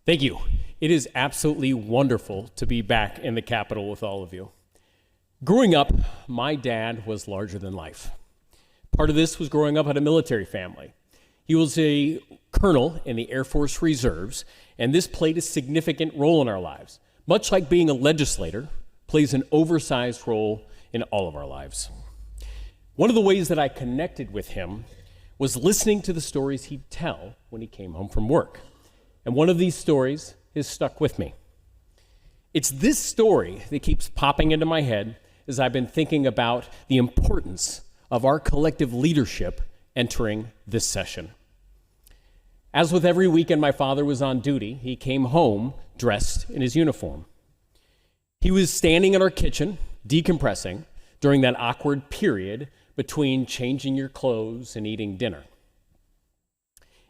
Thank you. It is absolutely wonderful to be back in the Capitol with all of you. Growing up, my dad was larger than life. Part of this was growing up in a military family. He was a colonel in the Air Force Reserves, and this played a significant role in our lives, much like being a legislator plays an oversized role in all of our lives. One of the ways that I connected with him was listening to the stories he'd tell when he came home from work. And one of these stories has stuck with me. It's this story that keeps popping into my head as I've been thinking about the importance of our collective leadership entering this session. As with every weekend my father was on duty, he came home dressed in his uniform. He was standing in our kitchen, decompressing, during that awkward period between changing your clothes and eating dinner.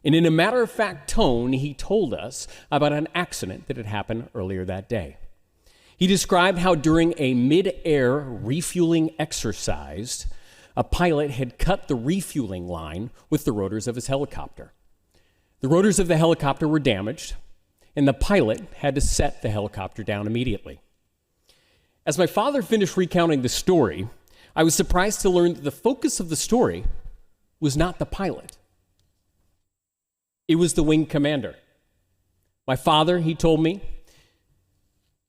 And in a matter-of-fact tone, he told us about an accident that had happened earlier that day. He described how during a mid-air refueling exercise, a pilot had cut the refueling line with the rotors of his helicopter. The rotors of the helicopter were damaged, and the pilot had to set the helicopter down immediately. As my father finished recounting the story, I was surprised to learn that the focus of the story was not the pilot. It was the wing commander. My father, he told me,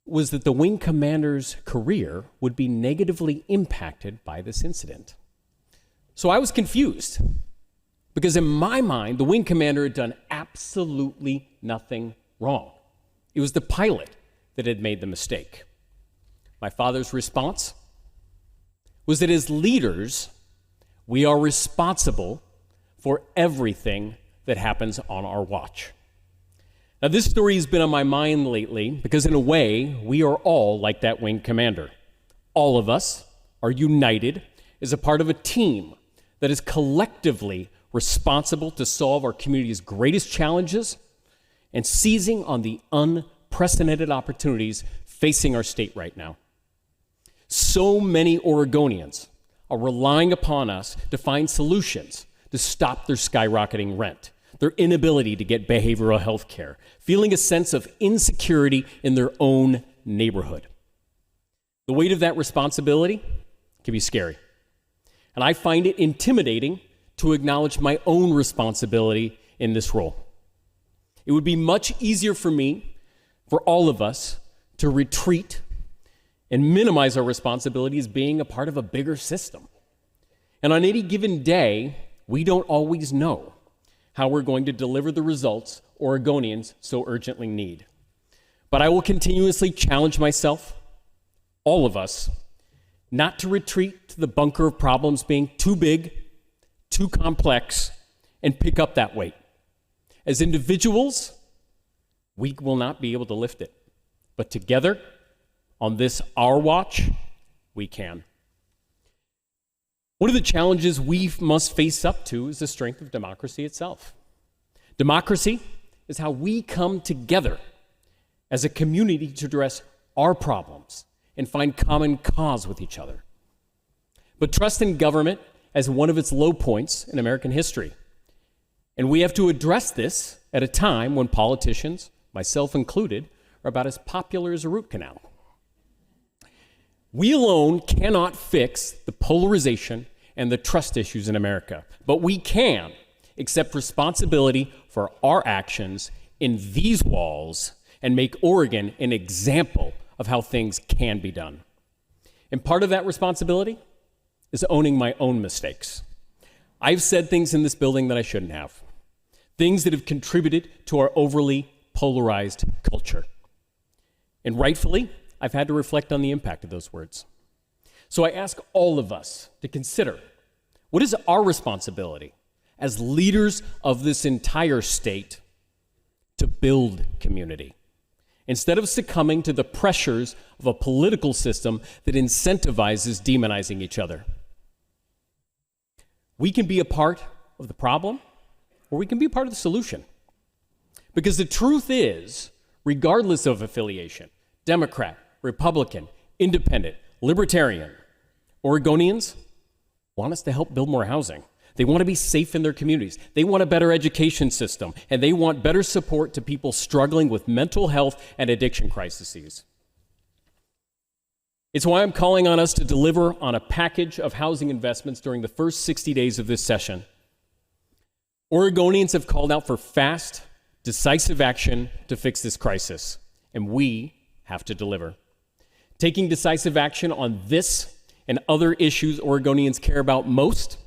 was that the wing commander's career would be negatively impacted by this incident. So I was confused, because in my mind, the wing commander had done absolutely nothing wrong. It was the pilot that had made the mistake. My father's response was that as leaders, we are responsible for everything that happens on our watch. Now, this story has been on my mind lately because, in a way, we are all like that wing commander. All of us are united as a part of a team that is collectively responsible to solve our community's greatest challenges and seizing on the unprecedented opportunities facing our state right now. So many Oregonians are relying upon us to find solutions to stop their skyrocketing rent, their inability to get behavioral health care, feeling a sense of insecurity in their own neighborhood. The weight of that responsibility can be scary. And I find it intimidating to acknowledge my own responsibility in this role. It would be much easier for me, for all of us, to retreat and minimize our responsibility as being a part of a bigger system. And on any given day, we don't always know how we're going to deliver the results Oregonians so urgently need. But I will continuously challenge myself, all of us, not to retreat to the bunker of problems being too big, too complex, and pick up that weight. As individuals, we will not be able to lift it. But together, on this our watch, we can. One of the challenges we must face up to is the strength of democracy itself. Democracy is how we come together as a community to address our problems and find common cause with each other. But trust in government as one of its low points in American history. And we have to address this at a time when politicians, myself included, are about as popular as a root canal. We alone cannot fix the polarization and the trust issues in America, but we can accept responsibility for our actions in these walls and make Oregon an example of how things can be done. And part of that responsibility is owning my own mistakes. I've said things in this building that I shouldn't have, things that have contributed to our overly polarized culture. And rightfully, I've had to reflect on the impact of those words. So I ask all of us to consider, what is our responsibility as leaders of this entire state to build community, instead of succumbing to the pressures of a political system that incentivizes demonizing each other? We can be a part of the problem, or we can be a part of the solution. Because the truth is, regardless of affiliation, Democrat, Republican, Independent, Libertarian, Oregonians want us to help build more housing. They want to be safe in their communities. They want a better education system, and they want better support to people struggling with mental health and addiction crises. It's why I'm calling on us to deliver on a package of housing investments during the first 60 days of this session. Oregonians have called out for fast, decisive action to fix this crisis, and we have to deliver. Taking decisive action on this and other issues Oregonians care about most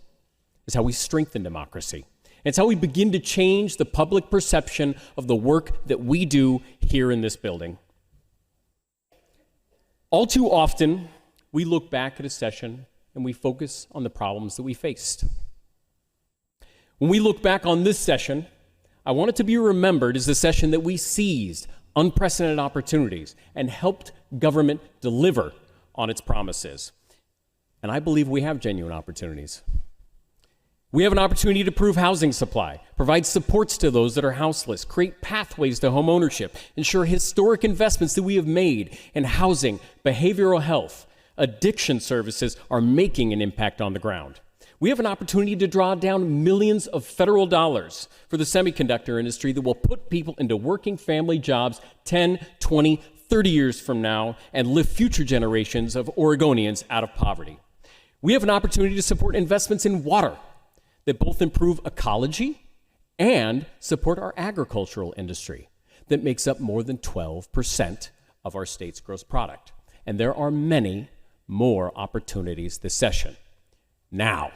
is how we strengthen democracy. It's how we begin to change the public perception of the work that we do here in this building. All too often, we look back at a session and we focus on the problems that we faced. When we look back on this session, I want it to be remembered as the session that we seized unprecedented opportunities and helped government deliver on its promises. And I believe we have genuine opportunities. We have an opportunity to improve housing supply, provide supports to those that are houseless, create pathways to home ownership, ensure historic investments that we have made in housing, behavioral health, addiction services are making an impact on the ground. We have an opportunity to draw down millions of federal dollars for the semiconductor industry that will put people into working family jobs 10, 20, 30 years from now and lift future generations of Oregonians out of poverty. We have an opportunity to support investments in water that both improve ecology and support our agricultural industry that makes up more than 12% of our state's gross product. And there are many more opportunities this session. Now,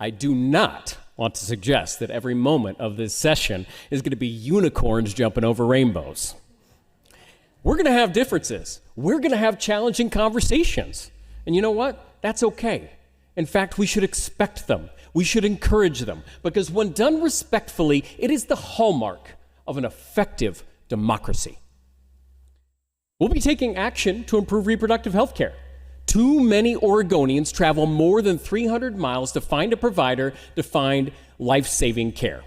I do not want to suggest that every moment of this session is going to be unicorns jumping over rainbows. We're going to have differences. We're going to have challenging conversations. And you know what? That's okay. In fact, we should expect them. We should encourage them, because when done respectfully, it is the hallmark of an effective democracy. We'll be taking action to improve reproductive health care. Too many Oregonians travel more than 300 miles to find a provider to find life-saving care.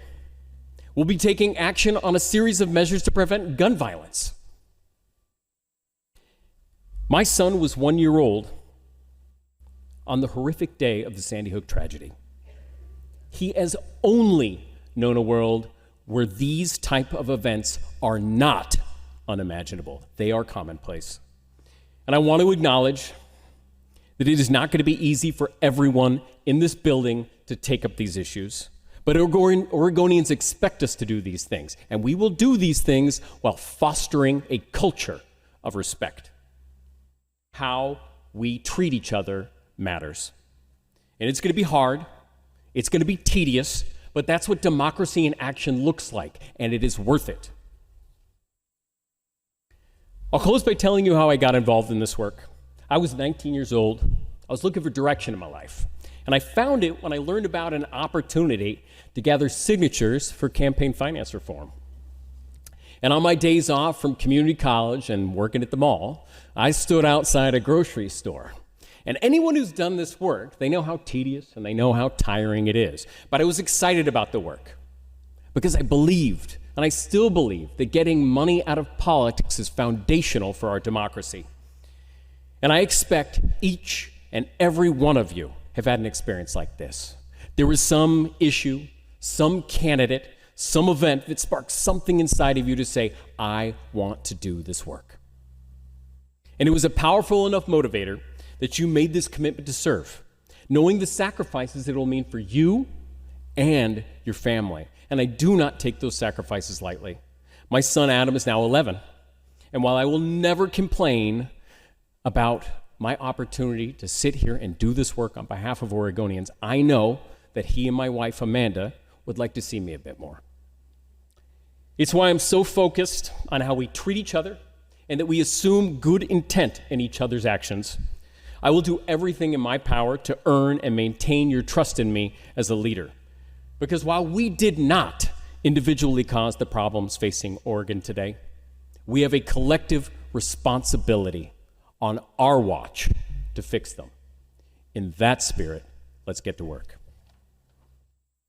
We'll be taking action on a series of measures to prevent gun violence. My son was 1 year old on the horrific day of the Sandy Hook tragedy. He has only known a world where these type of events are not unimaginable. They are commonplace. And I want to acknowledge that it is not going to be easy for everyone in this building to take up these issues. But Oregonians expect us to do these things. And we will do these things while fostering a culture of respect. How we treat each other matters. And it's going to be hard. It's going to be tedious, but that's what democracy in action looks like, and it is worth it. I'll close by telling you how I got involved in this work. I was 19 years old. I was looking for direction in my life, and I found it when I learned about an opportunity to gather signatures for campaign finance reform. And on my days off from community college and working at the mall, I stood outside a grocery store. And anyone who's done this work, they know how tedious and they know how tiring it is. But I was excited about the work because I believed, and I still believe, that getting money out of politics is foundational for our democracy. And I expect each and every one of you have had an experience like this. There was some issue, some candidate, some event that sparked something inside of you to say, I want to do this work. And it was a powerful enough motivator that you made this commitment to serve, knowing the sacrifices it will mean for you and your family. And I do not take those sacrifices lightly. My son Adam is now 11, and while I will never complain about my opportunity to sit here and do this work on behalf of Oregonians, I know that he and my wife Amanda would like to see me a bit more. It's why I'm so focused on how we treat each other and that we assume good intent in each other's actions. I will do everything in my power to earn and maintain your trust in me as a leader. Because while we did not individually cause the problems facing Oregon today, we have a collective responsibility on our watch to fix them. In that spirit, let's get to work.